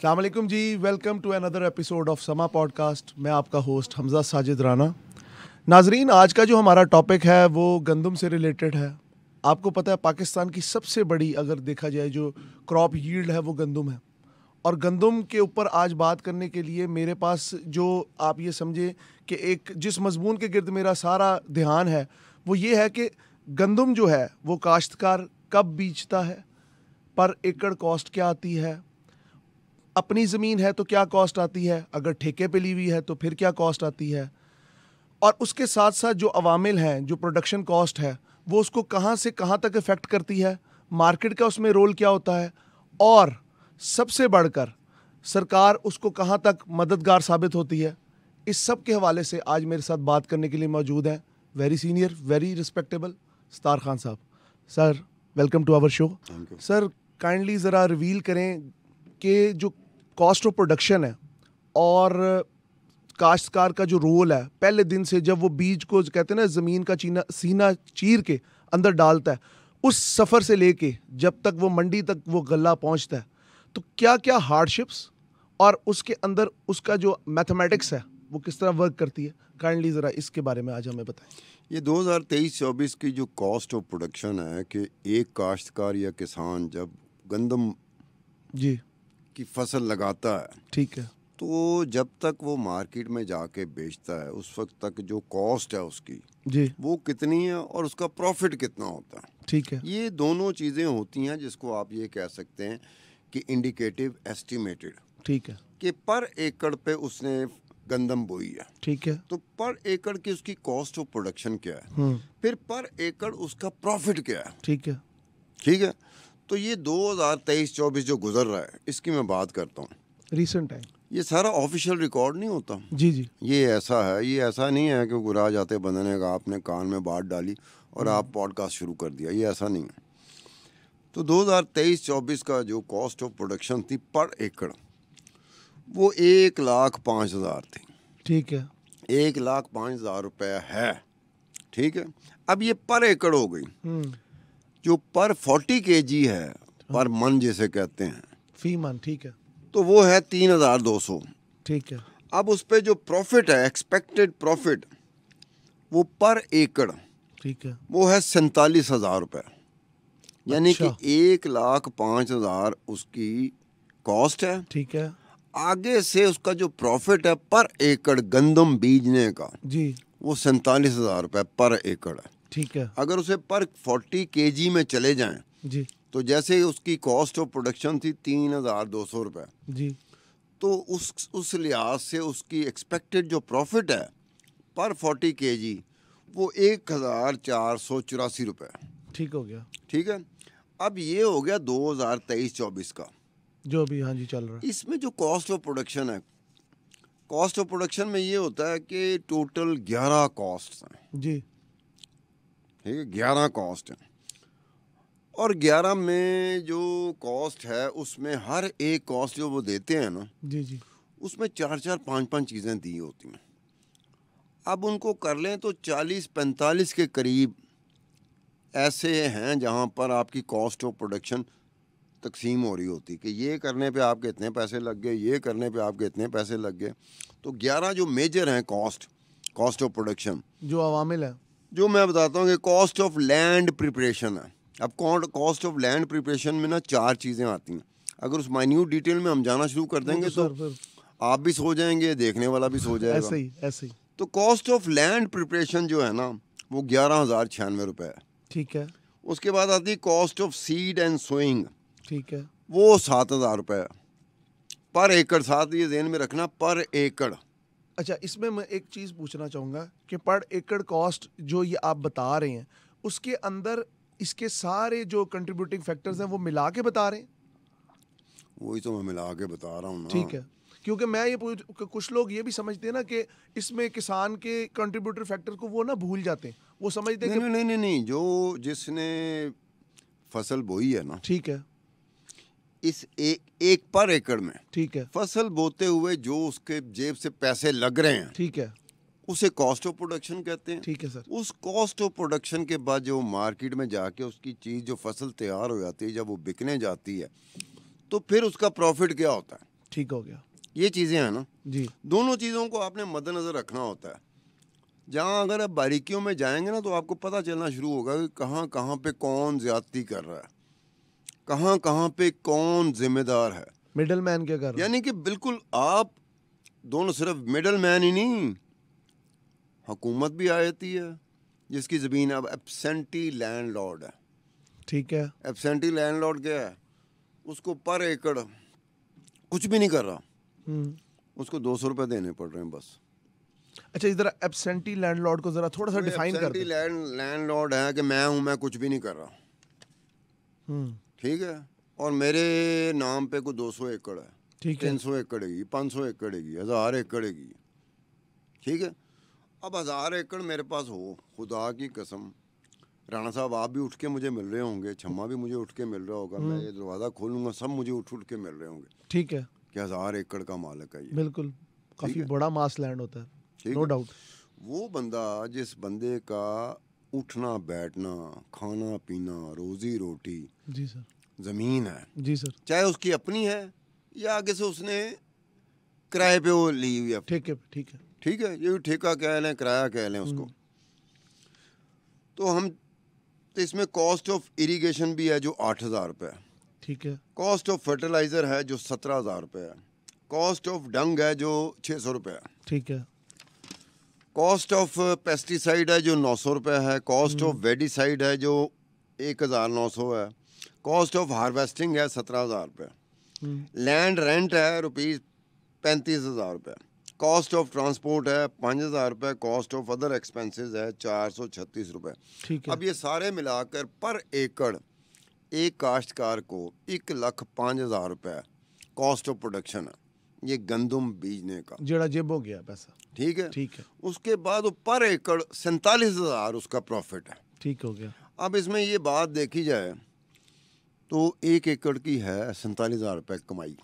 अस्सलाम वालेकुम जी, welcome to another episode of Samaa podcast. मैं आपका होस्ट हमजा साजिद राना। नाजरीन, आज का जो हमारा टॉपिक है वो गंदम से रिलेटेड है। आपको पता है पाकिस्तान की सबसे बड़ी, अगर देखा जाए, जो क्रॉप यील्ड है वो गंदम है। और गंदम के ऊपर आज बात करने के लिए मेरे पास जो, आप ये समझे कि एक जिस मजमून के गिर्द मेरा सारा ध्यान है वो ये है कि गंदम जो है वो काश्तकार कब बीजता है, पर एकड़ कॉस्ट क्या आती है, अपनी ज़मीन है तो क्या कॉस्ट आती है, अगर ठेके पे ली हुई है तो फिर क्या कॉस्ट आती है, और उसके साथ साथ जो अवामिल हैं, जो प्रोडक्शन कॉस्ट है वो उसको कहाँ से कहाँ तक इफ़ेक्ट करती है, मार्केट का उसमें रोल क्या होता है, और सबसे बढ़कर सरकार उसको कहाँ तक मददगार साबित होती है। इस सब के हवाले से आज मेरे साथ बात करने के लिए मौजूद हैं very senior, very respectable Sattar Khan साहब। Sir, welcome to our show. Sir, kindly ज़रा रिवील करें कि जो कॉस्ट ऑफ प्रोडक्शन है और काश्तकार का जो रोल है पहले दिन से, जब वो बीज को कहते हैं ना ज़मीन का सीना चीर के अंदर डालता है, उस सफ़र से लेके जब तक वो मंडी तक वो गल्ला पहुंचता है, तो क्या क्या हार्डशिप्स और उसके अंदर उसका जो मैथमेटिक्स है वो किस तरह वर्क करती है, काइंडली ज़रा इसके बारे में आज हमें बताएं। ये 2023-24 की जो कॉस्ट ऑफ प्रोडक्शन है कि एक काश्तकार या किसान जब गंदम जी की फसल लगाता है, ठीक है, तो जब तक वो मार्केट में जाके बेचता है उस वक्त तक जो कॉस्ट है उसकी जी वो कितनी है और उसका प्रॉफिट कितना होता है, ठीक है, ये दोनों चीज़ें होती हैं जिसको आप ये कह सकते हैं कि इंडिकेटिव एस्टिमेटेड, ठीक है, कि पर एकड़ पे उसने गंदम बोई है, ठीक है, तो पर एकड़ की उसकी कॉस्ट ऑफ प्रोडक्शन क्या है, फिर पर एकड़ उसका प्रॉफिट क्या है। ठीक है, ठीक है, तो ये 2023-24 जो गुजर रहा है इसकी मैं बात करता हूँ। Recent time. ये सारा ऑफिशियल रिकॉर्ड नहीं होता, जी जी, ये ऐसा है, ये ऐसा नहीं है कि गुराज आते बंदे ने कहा आपने कान में बात डाली और आप पॉडकास्ट शुरू कर दिया, ये ऐसा नहीं है। तो 2023-24 का जो कॉस्ट ऑफ प्रोडक्शन थी पर एकड़ वो 1,05,000 थी। ठीक है, 1,05,000 रुपये है। ठीक है, अब ये पर एकड़ हो गई। जो पर 40 kg है, पर मन जिसे कहते हैं, फी मन, ठीक है, तो वो है 3,200। ठीक है, अब उस पे जो प्रॉफिट है, एक्सपेक्टेड प्रॉफिट, वो पर एकड़ ठीक है, वो है 47,000 रुपये। यानी अच्छा। कि 1,05,000 उसकी कॉस्ट है, ठीक है, आगे से उसका जो प्रॉफिट है पर एकड़ गंदम बीजने का जी वो 47,000 रुपये पर एकड़ है। ठीक है, अगर उसे पर 40 kg में चले जाएं जी तो जैसे उसकी कॉस्ट ऑफ प्रोडक्शन थी 3,200 रुपये, जी, तो उस लिहाज से उसकी एक्सपेक्टेड जो प्रॉफिट है पर 40 kg वो 1,484 रुपये। ठीक हो गया, ठीक है, अब ये हो गया 2023-24 का, जो भी हाँ जी चल रहा है। इसमें जो कॉस्ट ऑफ प्रोडक्शन है, कॉस्ट ऑफ प्रोडक्शन में ये होता है कि टोटल 11 कॉस्ट हैं। जी ठीक है, 11 कॉस्ट हैं, और 11 में जो कॉस्ट है उसमें हर एक कॉस्ट जो वो देते हैं ना, जी जी, उसमें 4-4, 5-5 चीज़ें दी होती हैं। अब उनको कर लें तो 40-45 के करीब ऐसे हैं जहाँ पर आपकी कॉस्ट ऑफ प्रोडक्शन तकसीम हो रही होती कि ये करने पे आपके इतने पैसे लग गए, ये करने पे आपके इतने पैसे लग गए। तो 11 जो मेजर हैं कॉस्ट ऑफ प्रोडक्शन, जो अवामिल है, जो मैं बताता हूँ कि कॉस्ट ऑफ लैंड प्रिपरेशन है। अब कॉस्ट ऑफ लैंड प्रिपरेशन में ना 4 चीज़ें आती हैं। अगर उस माइन्यूट डिटेल में हम जाना शुरू कर देंगे तो फिर आप भी सो जाएंगे, देखने वाला भी सो जाएगा। ऐसे ही, तो कॉस्ट ऑफ लैंड प्रिपरेशन जो है ना वो 11,096 रुपये है। ठीक है, उसके बाद आती है cost of seed and sowing, ठीक है, वो 7,000 रुपये पर एकड़। साथ ये ध्यान में रखना, पर एकड़। अच्छा, इसमें मैं एक चीज़ पूछना चाहूँगा कि पर एकड़ कॉस्ट जो ये आप बता रहे हैं उसके अंदर इसके सारे जो कंट्रीब्यूटिंग फैक्टर्स हैं वो मिला के बता रहे हैं। वही तो मैं मिला के बता रहा हूँ ना। ठीक है, क्योंकि मैं ये कुछ लोग ये भी समझते हैं ना कि इसमें किसान के कंट्रीब्यूटर फैक्टर को वो ना भूल जाते हैं, वो समझते हैं नहीं, नहीं, नहीं, नहीं, जो जिसने फसल बोई है ना, ठीक है, इस एक पर एकड़ में ठीक है, फसल बोते हुए जो उसके जेब से पैसे लग रहे हैं, ठीक है, उसे कॉस्ट ऑफ प्रोडक्शन कहते हैं। ठीक है सर। उस कॉस्ट ऑफ प्रोडक्शन के बाद जो मार्केट में जाके उसकी चीज़, जो फसल तैयार हो जाती है, जब वो बिकने जाती है, तो फिर उसका प्रॉफिट क्या होता है? ठीक हो गया। ये चीज़ें हैं ना जी दोनों चीज़ों को आपने मद्देनज़र रखना होता है। जहाँ अगर आप बारीकियों में जाएंगे ना तो आपको पता चलना शुरू होगा कि कहाँ कहाँ पे कौन ज्यादती कर रहा है, कहाँ कहाँ पे कौन जिम्मेदार है। मिडल मैन क्या कर रहा है? यानी कि बिल्कुल आप दोनों, सिर्फ मिडल मैन ही नहीं, हुकूमत भी आ जाती है जिसकी ज़मीन अब एब्सेंटी लैंडलॉर्ड है। ठीक है। एब्सेंटी लैंडलॉर्ड क्या है? उसको पर एकड़ कुछ भी नहीं कर रहा, उसको 200 रुपये देने पड़ रहे हैं बस। अच्छा, इधर एब्सेंटी लैंडलॉर्ड को जरा थोड़ा सा डिफाइन कर दे। लैंडलॉर्ड है कि मैं कुछ भी नहीं कर रहा, ठीक है, और मेरे नाम पे कोई 200 एकड़ है, ठीक है, 300 एकड़ है, 500 एकड़ है, 1000 एकड़ है, ठीक है। अब 1000 एकड़ मेरे पास हो, खुदा की कसम, राणा साहब आप भी उठ के मुझे मिल रहे होंगे, छम्मा भी मुझे उठ के मिल रहा होगा, मैं ये दरवाज़ा खोलूंगा सब मुझे उठ के मिल रहे होंगे, ठीक है, कि 1000 एकड़ का मालिक है ये, बिल्कुल, काफी बड़ा मास लैंड होता है, नो डाउट। वो बंदा, जिस बंदे का उठना बैठना, खाना पीना, रोजी रोटी, जी सर, ज़मीन है, जी सर, चाहे उसकी अपनी है या आगे से उसने किराए पे वो ली हुई है, ठीक है, ठीक है, ठीक है, ये ठेका कह लें, किराया कह लें उसको। तो इसमें कॉस्ट ऑफ इरिगेशन भी है जो 8000 रुपये है, ठीक है, कॉस्ट ऑफ फर्टिलाइज़र है जो 17000 रुपये है, कॉस्ट ऑफ डंग है जो 600 रुपये है, ठीक है, कॉस्ट ऑफ पेस्टिसाइड है जो 900 रुपये है, कॉस्ट ऑफ वेडिसाइड है जो 1900 है, कॉस्ट ऑफ हार्वेस्टिंग है 17000 रुपये, लैंड रेंट है रुपीज़ 35000 रुपये, कॉस्ट ऑफ ट्रांसपोर्ट है 5000 रुपये, कॉस्ट ऑफ अदर एक्सपेंसेस है 436 रुपये। ठीक है। अब ये सारे मिलाकर पर एकड़ एक काश्तकार को 1,05,000 रुपये कॉस्ट ऑफ प्रोडक्शन है ये गंदम बीजने का, जेड़ा जेब हो गया पैसा, ठीक है, ठीक है, उसके बाद वो पर एकड़ 47,000 उसका प्रॉफिट है, ठीक हो गया। अब इसमें ये बात देखी जाए तो 1 एकड़ की है 47,000 रुपये कमाई,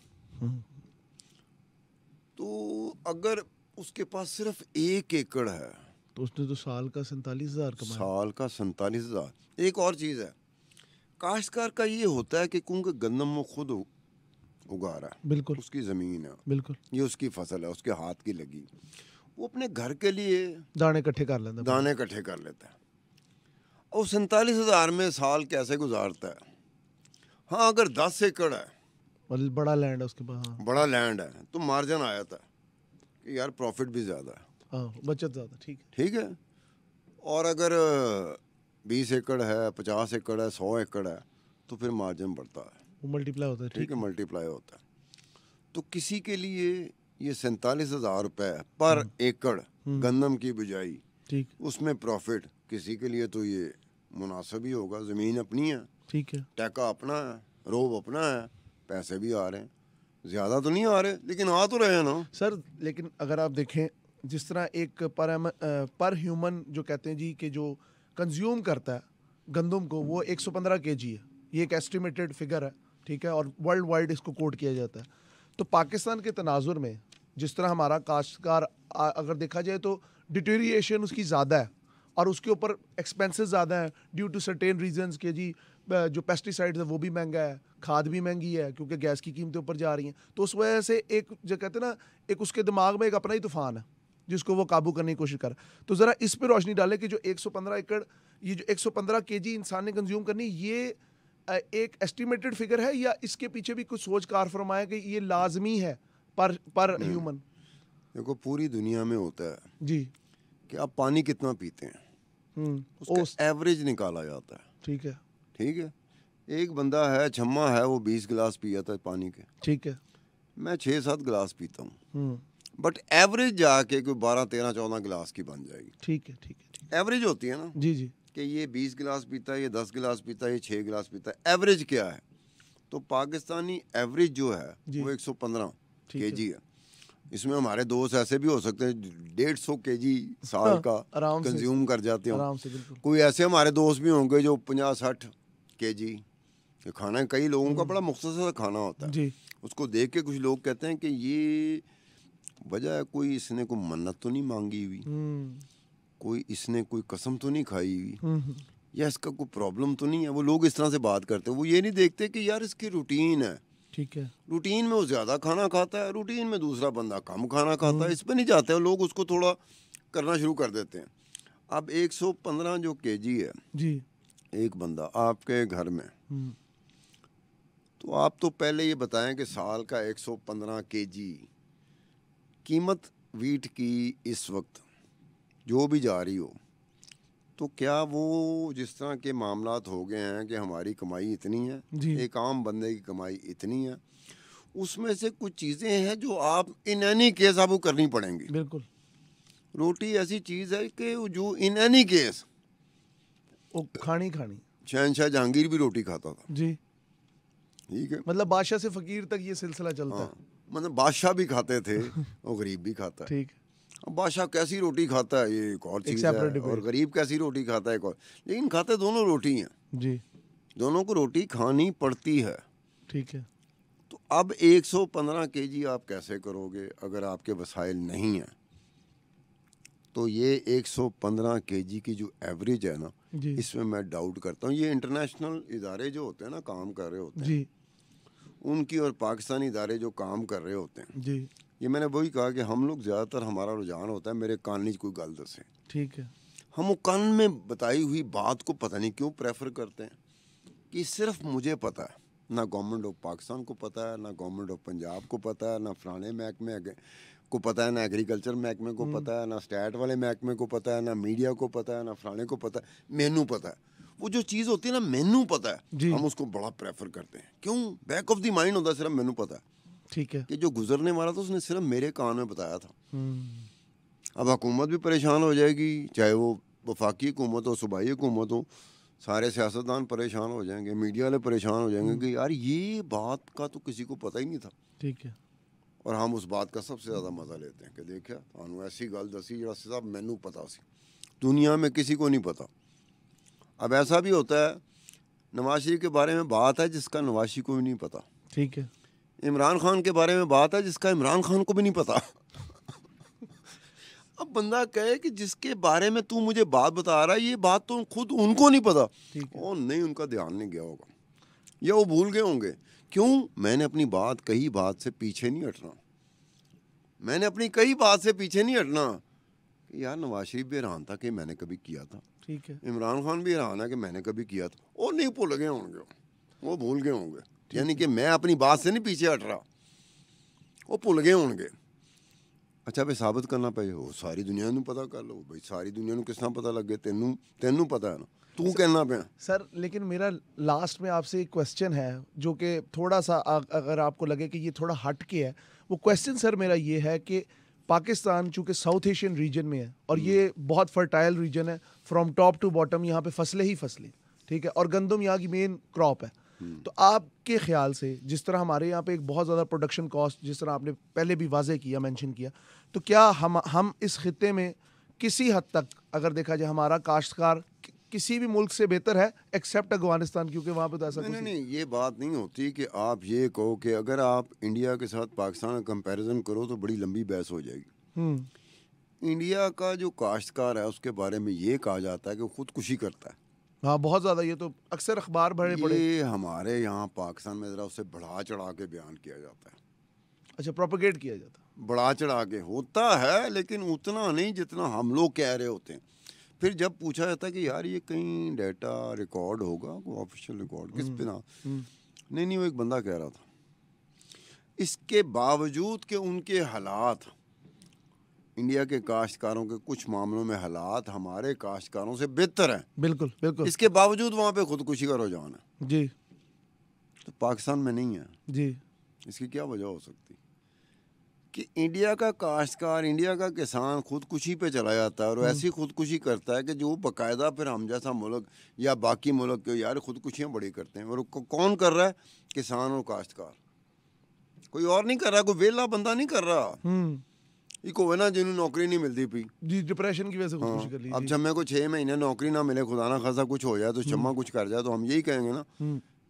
तो अगर उसके पास सिर्फ 1 एकड़ है तो उसने तो साल का 47,000 कमाया। साल का 47,000। एक और चीज़ है, काश्तकार का ये होता है कि क्योंकि गंदम वो खुद उगा रहा है, बिल्कुल, उसकी ज़मीन है, बिल्कुल, ये उसकी फसल है, उसके हाथ की लगी, वो अपने घर के लिए दाने इकट्ठे कर लेता है। दाने इकट्ठे कर लेता है, और 47,000 में साल कैसे गुजारता है? हाँ, अगर 10 एकड़ है और बड़ा लैंड है उसके पास, हाँ, बड़ा लैंड है, तो मार्जिन आ जाता है कि यार प्रॉफिट भी ज़्यादा है, हाँ, बचत ज़्यादा, ठीक है, ठीक है। और अगर 20 एकड़ है, 50 एकड़ है, 100 एकड़ है, तो फिर मार्जिन बढ़ता है, वो मल्टीप्लाई होता है, ठीक है, मल्टीप्लाई होता है। तो किसी के लिए ये 47,000 रुपये पर एकड़ गंदम की बिजाई, ठीक, उसमें प्रॉफिट, किसी के लिए तो ये मुनासिब ही होगा, ज़मीन अपनी है, ठीक है, टैका अपना है, रोब अपना है, पैसे भी आ रहे हैं, ज़्यादा तो नहीं आ रहे लेकिन आ तो रहे हैं ना सर। लेकिन अगर आप देखें जिस तरह एक पर ह्यूमन जो कहते हैं जी कि जो कंज्यूम करता है गंदम को, वो 115 kg है, ये एक एस्टिमेटेड फिगर है, ठीक है, और वर्ल्ड वाइड इसको कोट किया जाता है। तो पाकिस्तान के तनाजुर में जिस तरह हमारा काश्तकार अगर देखा जाए तो डिटेरिएशन उसकी ज़्यादा है और उसके ऊपर एक्सपेंसेस ज़्यादा है ड्यू टू सर्टेन रीजंस के जी, जो पेस्टिसाइड्स है वो भी महंगा है, खाद भी महंगी है क्योंकि गैस की कीमतें ऊपर जा रही हैं। तो उस वजह से एक जो कहते हैं ना, एक उसके दिमाग में एक अपना ही तूफान है जिसको वो काबू करने की कोशिश कर। तो ज़रा इस पर रोशनी डालें कि जो 115 एकड़, ये जो 115 kg इंसान ने कंज्यूम करनी, ये एक एस्टिमेटेड फिगर है या इसके पीछे भी कुछ सोच कार फरमाया कि ये लाजमी है पर ह्यूमन? देखो, पूरी दुनिया में होता है जी, कि आप पानी कितना पीते हैं, उसका एवरेज निकाला जाता है, ठीक है, ठीक है। एक बंदा है, छम्मा है, वो 20 गिलास पिया था पानी के, ठीक है, मैं 6-7 गिलास पीता हूँ, बट एवरेज जाके कोई 12, 13, 14 गिलास की बन जाएगी, ठीक है, ठीक है, ठीक है, एवरेज होती है ना, जी जी, कि ये 20 गिलास पीता है, ये 10 गिलास पीता है, ये 6 गिलास पीता है, एवरेज क्या है? तो पाकिस्तानी एवरेज जो है वो 115 kg है। इसमें हमारे दोस्त ऐसे भी हो सकते हैं 150 kg साल का कंज्यूम कर जाते हो, आराम से, बिल्कुल। कोई ऐसे हमारे दोस्त भी होंगे जो 50-60 kg ये खाना, कई लोगों का बड़ा मुख्तसर खाना होता है जी, उसको देख के कुछ लोग कहते हैं कि ये वजह है कोई इसने कोई मन्नत तो नहीं मांगी हुई, कोई इसने कोई कसम तो नहीं खाई हुई, या इसका कोई प्रॉब्लम तो नहीं है। वो लोग इस तरह से बात करते हैं, वो ये नहीं देखते कि यार इसकी रूटीन है, ठीक है। रूटीन में वो ज़्यादा खाना खाता है, रूटीन में दूसरा बंदा कम खाना खाता है, इस पे नहीं जाते हैं लोग, उसको थोड़ा करना शुरू कर देते हैं। अब 115 जो केजी है जी। एक बंदा आपके घर में, हम्म, तो आप तो पहले ये बताएं कि साल का 115 केजी कीमत वीट की इस वक्त जो भी जा रही हो, तो क्या वो जिस तरह के मामलात हो गए हैं कि हमारी कमाई इतनी है, जी। एक आम बंदे की कमाई इतनी है, उसमें से कुछ चीज़ें हैं जो आप इन एनी केस आपको करनी पड़ेंगी। बिल्कुल। रोटी ऐसी चीज़ है कि जो इन एनी केस, वो खानी खानी। शहनशाह जहांगीर भी रोटी खाता था, जी। ठीक है। मतलब बादशाह से फकीर तक ये सिलसिला चलता हाँ, मतलब बादशाह भी खाते थे और गरीब भी खाता है। है। ठीक। अब बादशाह कैसी रोटी खाता है ये एक और एक चीज़ है, separate और debate। गरीब कैसी रोटी खाता है एक और, लेकिन खाते दोनों रोटी हैं, जी। दोनों को रोटी खानी पड़ती है। ठीक है। तो अब 115 केजी आप कैसे करोगे अगर आपके वसाइल नहीं हैं? तो ये 115 केजी की जो एवरेज है ना, जी। इसमें मैं डाउट करता हूँ। ये इंटरनेशनल इदारे जो होते हैं ना, काम कर रहे होते हैं, जी। उनकी, और पाकिस्तानी इदारे जो काम कर रहे होते हैं, जी। ये मैंने वही कहा कि हम लोग ज़्यादातर, हमारा रुझान होता है मेरे कान नीच कोई गल दसे, ठीक है। हम वो कान में बताई हुई बात को पता नहीं क्यों प्रेफर करते हैं कि सिर्फ मुझे पता है। ना गवर्नमेंट ऑफ पाकिस्तान को पता है, ना गवर्नमेंट ऑफ पंजाब को पता है, ना फलाने महकमे को पता है, ना एग्रीकल्चर महकमे को पता है, ना स्टैट वाले महकमे को पता है, ना मीडिया को पता है, ना फलाने को पता है। मैनू पता है, वो जो चीज़ होती है ना मैनू पता है, जी। हम उसको बड़ा प्रेफर करते हैं। क्यों? बैक ऑफ द माइंड होता है सिर्फ मैनू पता है, ठीक है। कि जो गुजरने वाला था उसने सिर्फ मेरे कान में बताया था। हम्म, अब हुकूमत भी परेशान हो जाएगी, चाहे वो वफाकी हुकूमत हो, सूबाई हुकूमत हो, सारे सियासतदान परेशान हो जाएंगे, मीडिया वाले परेशान हो जाएंगे कि यार ये बात का तो किसी को पता ही नहीं था, ठीक है। और हम उस बात का सबसे ज़्यादा मज़ा लेते हैं कि देखा थानू ऐसी गल दसी जरा साहब मैनू पता सी, दुनिया में किसी को नहीं पता। अब ऐसा भी होता है, नवाज शरीफ के बारे में बात है जिसका नवाज शरीफ को भी नहीं पता, ठीक है। इमरान खान के बारे में बात है जिसका इमरान खान को भी नहीं पता। अब बंदा कहे कि जिसके बारे में तू मुझे बात बता रहा है ये बात तो खुद उनको नहीं पता, ठीक है। और नहीं, उनका ध्यान नहीं गया होगा या वो भूल गए होंगे। क्यों? मैंने अपनी बात कही बात से पीछे नहीं हटना, मैंने अपनी कई बात से पीछे नहीं हटना कि यार नवाज शरीफ भी हैरान था कि मैंने कभी किया था, ठीक है। इमरान खान भी हैरान है कि मैंने कभी किया था, वो नहीं भूल गए होंगे, वो भूल गए होंगे, यानी कि मैं अपनी बात से नहीं पीछे हट रहा, वो भूल गए होंगे। अच्छा भाई साबित करना पे हो, सारी दुनिया ਨੂੰ पता कर लो भाई, सारी दुनिया ਨੂੰ किस तरह पता लगे, तेनू पता है ना, तू कहना पे। सर लेकिन मेरा लास्ट में आपसे एक क्वेश्चन है जो कि थोड़ा सा अगर आपको लगे कि ये थोड़ा हट के है, वो क्वेश्चन सर मेरा ये है कि पाकिस्तान चूंकि साउथ एशियन रीजन में है और ये बहुत फर्टाइल रीजन है, फ्रॉम टॉप टू बॉटम यहाँ पे फसलें ही फसलें, ठीक है, और गंदम यहाँ की मेन क्रॉप है। तो आपके ख्याल से जिस तरह हमारे यहाँ पे एक बहुत ज़्यादा प्रोडक्शन कॉस्ट, जिस तरह आपने पहले भी वाजे किया, मेंशन किया, तो क्या हम इस खित्ते में किसी हद तक अगर देखा जाए हमारा काश्तकार किसी भी मुल्क से बेहतर है एक्सेप्ट अफगानिस्तान, क्योंकि वहाँ पे तो ऐसा कुछ नहीं, ये बात नहीं होती कि आप ये कहो कि अगर आप इंडिया के साथ पाकिस्तान का कंपैरिजन करो तो बड़ी लंबी बहस हो जाएगी। इंडिया का जो काश्तकार है उसके बारे में ये कहा जाता है कि वो खुदकुशी करता है। हाँ बहुत ज़्यादा, ये तो अक्सर अखबार भरे पड़े। ये हमारे यहाँ पाकिस्तान में ज़रा उसे बढ़ा चढ़ा के बयान किया जाता है। अच्छा, प्रोपेगेट किया जाता है। बढ़ा चढ़ा के होता है, लेकिन उतना नहीं जितना हम लोग कह रहे होते हैं। फिर जब पूछा जाता है कि यार ये कहीं डेटा रिकॉर्ड होगा, वो ऑफिशियल रिकॉर्ड किस पे ना, नहीं, वो एक बंदा कह रहा था, इसके बावजूद कि उनके हालात, इंडिया के काश्तकारों के कुछ मामलों में हालात हमारे काश्तकारों से बेहतर हैं, बिल्कुल बिल्कुल, इसके बावजूद वहाँ पे खुदकुशी का रुझान है। जी तो पाकिस्तान में नहीं है। जी। इसकी क्या वजह हो सकती कि इंडिया का काश्तकार, इंडिया का किसान खुदकुशी पे चला जाता है, और ऐसी खुदकुशी करता है कि जो बाकायदा फिर हम जैसा मुल्क या बाकी मुल्क के यार खुदकुशियाँ बड़ी करते हैं। और कौन कर रहा है? किसान और काश्तकार, कोई और नहीं कर रहा, कोई वेला बंदा नहीं कर रहा। एक होवे ना जिन्होंने नौकरी नहीं मिलती पी जी, डिप्रेशन की वजह से खुदकुशी कर ली। अब छम्मे को 6 महीने नौकरी ना मिले, खुदा ना खासा कुछ हो जाए तो छम्मा कुछ कर जाए, तो हम यही कहेंगे ना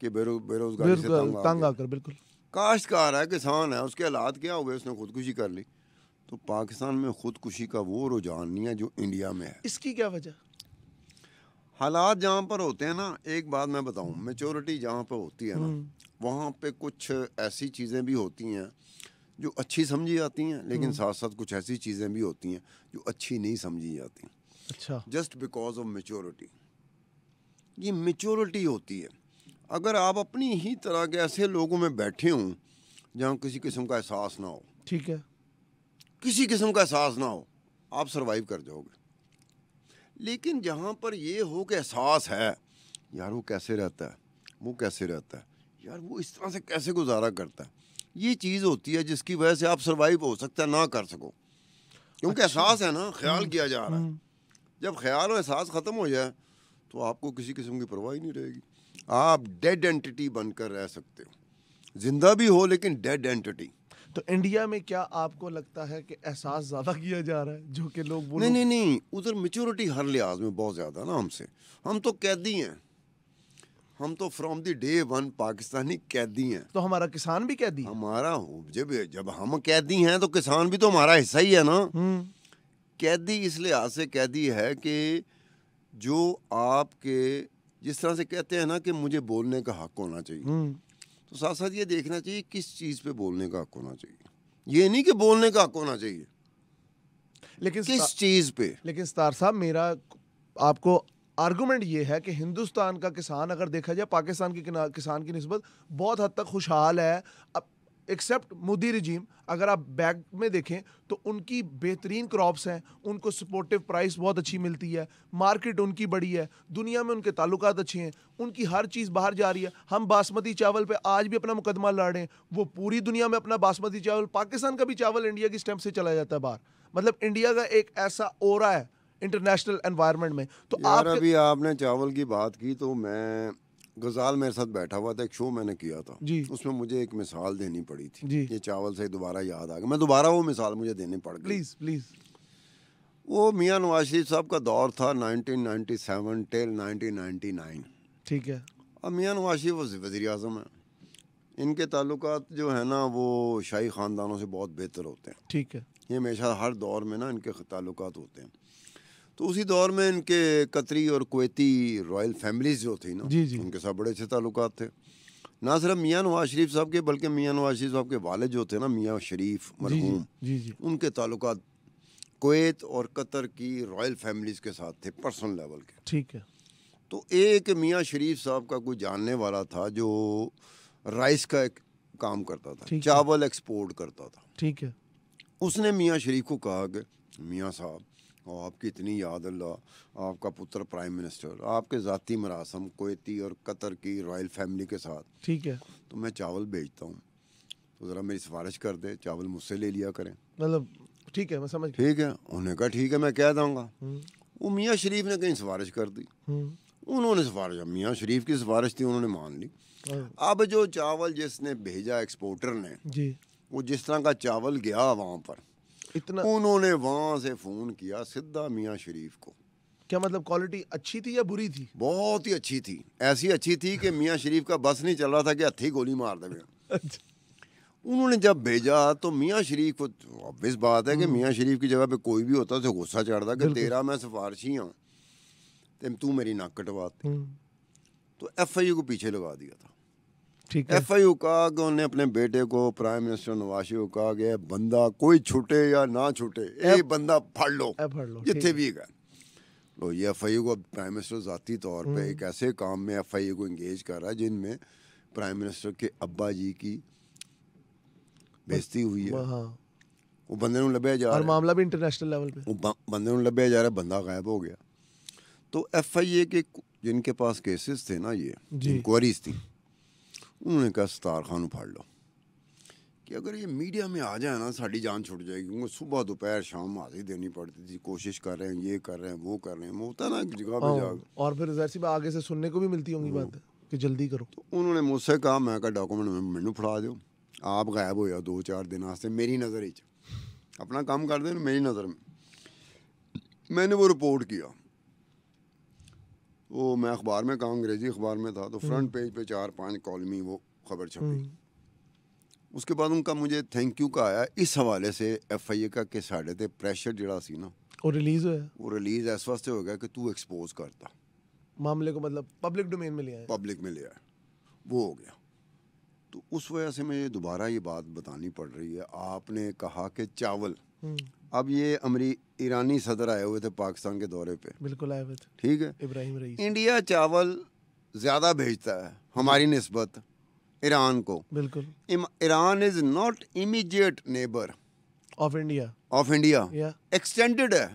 कि बेरोजगारी से तंग आकर। बिल्कुल। काश्तकार है, किसान है, उसके हालात क्या हुए, उसने खुदकुशी कर ली। तो पाकिस्तान में खुदकुशी का वो रुझान नहीं है जो इंडिया में है। इसकी क्या वजह? हालात जहाँ पर होते हैं ना, एक बात मैं बताऊँ, मैच्योरिटी जहाँ पर होती है ना, वहाँ पे कुछ ऐसी चीज़ें भी होती हैं जो अच्छी समझी जाती हैं, लेकिन साथ साथ कुछ ऐसी चीज़ें भी होती हैं जो अच्छी नहीं समझी जाती, अच्छा, जस्ट बिकॉज ऑफ मैच्योरिटी। ये मैच्योरिटी होती है। अगर आप अपनी ही तरह के ऐसे लोगों में बैठे हों जहाँ किसी किस्म का एहसास ना हो, ठीक है, किसी किस्म का एहसास ना हो, आप सरवाइव कर जाओगे। लेकिन जहाँ पर ये हो कि एहसास है, यार वो कैसे रहता है, वो कैसे रहता है, यार वो इस तरह से कैसे गुजारा करता है, ये चीज़ होती है जिसकी वजह से आप सरवाइव हो सकता है ना कर सको, क्योंकि अच्छा, एहसास है ना, ख्याल किया जा रहा है। जब ख्याल और एहसास ख़त्म हो जाए तो आपको किसी किस्म की परवाह ही नहीं रहेगी। आप डेड एंटिटी बनकर रह सकते हो, जिंदा भी हो लेकिन डेड एंटिटी। तो इंडिया में क्या आपको लगता है कि एहसास ज्यादा किया जा रहा है, जो कि लोग वो नहीं लोग नहीं नहीं, उधर मैच्योरिटी हर लिहाज में बहुत ज़्यादा ना हमसे। हम तो कैदी हैं, हम तो from the day one Pakistani कैदी हैं। तो हमारा किसान भी कैदी है। हमारा जब जब हम कैदी हैं तो किसान भी तो हमारा हिस्सा ही है ना। कैदी इस लिहाज से कैदी है कि जो आपके, जिस तरह से कहते हैं ना कि मुझे बोलने का हक होना चाहिए, तो साथ साथ ये देखना चाहिए किस चीज़ पे बोलने का हक होना चाहिए। ये नहीं कि बोलने का हक होना चाहिए, लेकिन किस चीज़ पे। लेकिन स्टार साहब, मेरा आपको आर्गुमेंट ये है कि हिंदुस्तान का किसान अगर देखा जाए पाकिस्तान के किसान की निस्बत बहुत हद तक खुशहाल है, अब एक्सेप्ट मोदी रिजीम। अगर आप बैक में देखें तो उनकी बेहतरीन क्रॉप्स हैं, उनको सपोर्टिव प्राइस बहुत अच्छी मिलती है, मार्केट उनकी बड़ी है, दुनिया में उनके ताल्लुकात अच्छे हैं, उनकी हर चीज़ बाहर जा रही है। हम बासमती चावल पे आज भी अपना मुकदमा लड़ रहे हैं, वो पूरी दुनिया में अपना बासमती चावल, पाकिस्तान का भी चावल इंडिया की स्टैंप से चला जाता है बाहर। मतलब इंडिया का एक ऐसा ओरा है इंटरनेशनल एनवायरनमेंट में। तो यार आप अभी आपने चावल की बात की तो मैं, गजाल मेरे साथ बैठा हुआ था, एक शो मैंने किया था, जी उसमें मुझे एक मिसाल देनी पड़ी थी। जी, ये चावल से दोबारा याद आ गया, मैं दोबारा वो मिसाल मुझे देनी पड़ गई। Please please. वो मियां नवाज शरीफ साहब का दौर था 1997 टिल 1999। ठीक है, अब मियां नवाज शरीफ वज़ीर आज़म हैं, इनके ताल्लुकात जो है ना वो शाही ख़ानदानों से बहुत बेहतर होते हैं। ठीक है, ये हमेशा हर दौर में ना इनके ताल्लुकात होते हैं। तो उसी दौर में इनके कतरी और कुवैती रॉयल फैमिलीज जो थी ना, जी जी उनके साथ बड़े अच्छे ताल्लुकात थे। ना सिर्फ मियां नवाज शरीफ साहब के, बल्कि मियां नवाज शरीफ साहब के वालिद जो थे ना, मियां शरीफ जी मरहूम, जी जी, उनके ताल्लुकात कुवैत और कतर की रॉयल फैमिलीज के साथ थे, पर्सनल लेवल के। ठीक है, तो एक मियां शरीफ साहब का कोई जानने वाला था जो राइस का एक काम करता था, ठीक है, चावल एक्सपोर्ट करता था। ठीक है, उसने मियां शरीफ को कहा कि मियां साहब, आपकी इतनी याद अल्लाह, आपका पुत्र प्राइम मिनिस्टर, आपके ज़ाती मरासम कुवैती और कतर की रॉयल फैमिली के साथ, ठीक है। तो मैं चावल भेजता हूँ, तो ज़रा मेरी सिफारिश कर दे, चावल मुझसे ले लिया करें। मतलब ठीक है, मैं समझ गया। ठीक है, उन्होंने कहा ठीक है मैं कह दूँगा। हम्म, वो मियां शरीफ ने कहीं सिफारिश कर दी, उन्होंने सिफारिश, मियां शरीफ की सिफारिश थी, उन्होंने मान ली। अब जो चावल जिसने भेजा एक्सपोर्टर ने, जी, वो जिस तरह का चावल गया वहाँ पर, इतना उन्होंने वहाँ से फ़ोन किया सीधा मियां शरीफ को। क्या मतलब क्वालिटी अच्छी थी या बुरी थी? बहुत ही अच्छी थी, ऐसी अच्छी थी कि मियां शरीफ का बस नहीं चल रहा था कि हथी गोली मार दे। अच्छा, उन्होंने जब भेजा तो मियां शरीफ को, ऑब्वियस बात है कि मियां शरीफ की जगह पे कोई भी होता तो गुस्सा चढ़ता कि तेरा मैं सिफारशी हाँ, तू मेरी नाक कटवाती। तो FIU को पीछे लगा दिया था। ठीक है, FIU कहा कि उन्होंने अपने बेटे को, प्राइम मिनिस्टर नवाज शरीफ को कहा कि बंदा कोई छूटे या ना छूटे, एक बंदा फड़ लो पढ़ लो, जिथे भी गए। लो ये FIU को प्राइम मिनिस्टर ज़ाती तौर पे एक ऐसे काम में FIU को इंगेज कर रहा है जिनमें प्राइम मिनिस्टर के अब्बा जी की बेइज्जती हुई है। हाँ, वो बंदे ਨੂੰ ਲੱਭਿਆ जा और रहा मामला भी इंटरनेशनल लेवल पे। वो बंदे ਨੂੰ ਲੱਭਿਆ जा रहा है, बंदा गायब हो गया। तो FIA के जिनके पास केसेस थे ना, ये इंक्वायरीज थी, उन्होंने कहा सतार खान फाड़ लो कि अगर ये मीडिया में आ जाए ना साड़ी जान छुट जाएगी, क्योंकि सुबह दोपहर शाम हाजिरी देनी पड़ती थी, कोशिश कर रहे हैं, ये कर रहे हैं, वो कर रहे हैं, वो होता ना एक जगह पे जा। और फिर जाहिर सी बात आगे से सुनने को भी मिलती होंगी बात कि जल्दी करो। तो उन्होंने मुझसे कहा, मैं कहा डॉक्यूमेंट मैनू फड़ा दो, आप गायब हो जाओ 2-4 दिन वास्ते मेरी नज़र च, अपना काम कर दे मेरी नज़र में। मैंने वो रिपोर्ट किया, वो मैं अखबार में, कहा अंग्रेजी अखबार में था, तो फ्रंट पेज पे 4-5 कॉलमी वो खबर छपी। उसके बाद उनका मुझे थैंक यू का आया इस हवाले से FIA का कि साढ़े ते प्रेशर जड़ा सी ना वो रिलीज हुआ, वो रिलीज़ इस वास्ते हो गया कि तू एक्सपोज करता। मामले को मतलब पब्लिक डोमेन में लिया है। पब्लिक में लिया है, वो हो गया। तो उस वजह से मुझे दोबारा ये बात बतानी पड़ रही है। आपने कहा कि चावल, अब ये ईरानी सदर आए हुए थे पाकिस्तान के दौरे पे, बिल्कुल आए हुए थे, ठीक है, इब्राहिम रईस। इंडिया चावल ज़्यादा भेजता है हमारी निस्बत ईरान को। बिल्कुल। Iran is not immediate neighbour of India, या एक्सटेंडेड है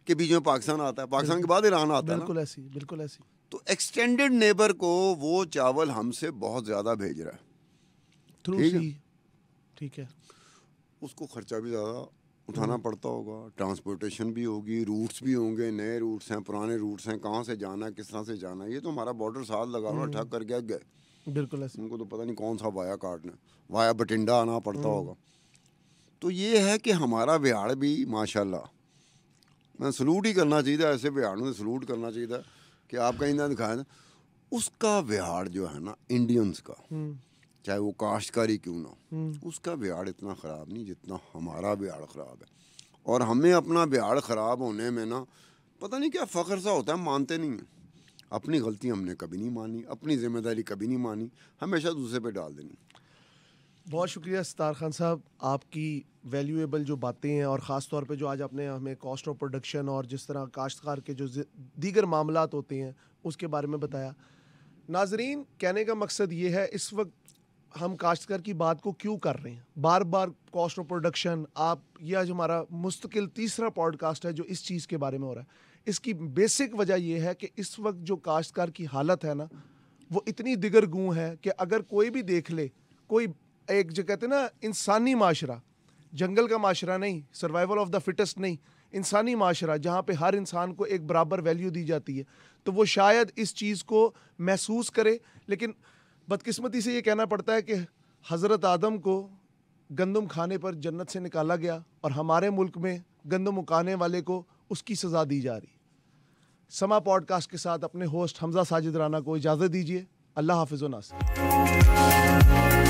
कि बीच में पाकिस्तान आता है, पाकिस्तान के बाद ईरान आता है ना। बिल्कुल ऐसी। तो एक्सटेंडेड नेबर को वो चावल हमसे बहुत ज़्यादा भेज रहा है थ्रू सी, ठीक है। उसको खर्चा भी ज़्यादा उठाना पड़ता होगा, ट्रांसपोर्टेशन भी होगी, रूट्स भी होंगे, नए रूट्स हैं, पुराने रूट्स हैं, कहाँ से जाना है, किस तरह से जाना है। ये तो हमारा बॉर्डर साथ लगा हुआ, ठग करके गए, बिल्कुल ऐसे। उनको तो पता नहीं कौन सा वाया काटना, वाया बटिंडा आना पड़ता होगा। तो ये है कि हमारा बिहार भी माशाल्लाह, मैं सलूट ही करना चाहिए, ऐसे बिहारों से सलूट करना चाहिए कि आप कहीं ना दिखाएं ना, उसका बिहार जो है ना इंडियंस का, चाहे वो काश्तकारी क्यों ना, उसका बिहार इतना ख़राब नहीं जितना हमारा बिहार ख़राब है। और हमें अपना बिहार ख़राब होने में ना पता नहीं क्या फ़ख्र सा होता है, मानते नहीं हैं। अपनी गलती हमने कभी नहीं मानी, अपनी जिम्मेदारी कभी नहीं मानी, हमेशा दूसरे पे डाल देनी। बहुत शुक्रिया सितार खान साहब, आपकी वैल्यूएबल जो बातें हैं, और ख़ास तौर पे जो आज आपने हमें कॉस्ट ऑफ प्रोडक्शन और जिस तरह काश्तकार के जो दीगर मामलात होते हैं उसके बारे में बताया। नाजरीन, कहने का मकसद ये है, इस वक्त हम काश्तकार की बात को क्यों कर रहे हैं बार बार, कॉस्ट ऑफ प्रोडक्शन। आप ये आज हमारा मुस्तकिल तीसरा पॉडकास्ट है जो इस चीज़ के बारे में हो रहा है। इसकी बेसिक वजह यह है कि इस वक्त जो काश्तकार की हालत है ना, वो इतनी दिगरगूं है कि अगर कोई भी देख ले, कोई एक जो कहते हैं ना इंसानी माशरा, जंगल का माशरा नहीं, सर्वाइवल ऑफ द फिटेस्ट नहीं, इंसानी माशरा जहाँ पे हर इंसान को एक बराबर वैल्यू दी जाती है, तो वो शायद इस चीज़ को महसूस करे। लेकिन बदकिस्मती से ये कहना पड़ता है कि हज़रत आदम को गंदम खाने पर जन्नत से निकाला गया, और हमारे मुल्क में गंदम उगाने वाले को उसकी सज़ा दी जा रही। समा पॉडकास्ट के साथ अपने होस्ट हमजा साजिद राना को इजाज़त दीजिए। अल्लाह हाफ़िज़ व नासिर।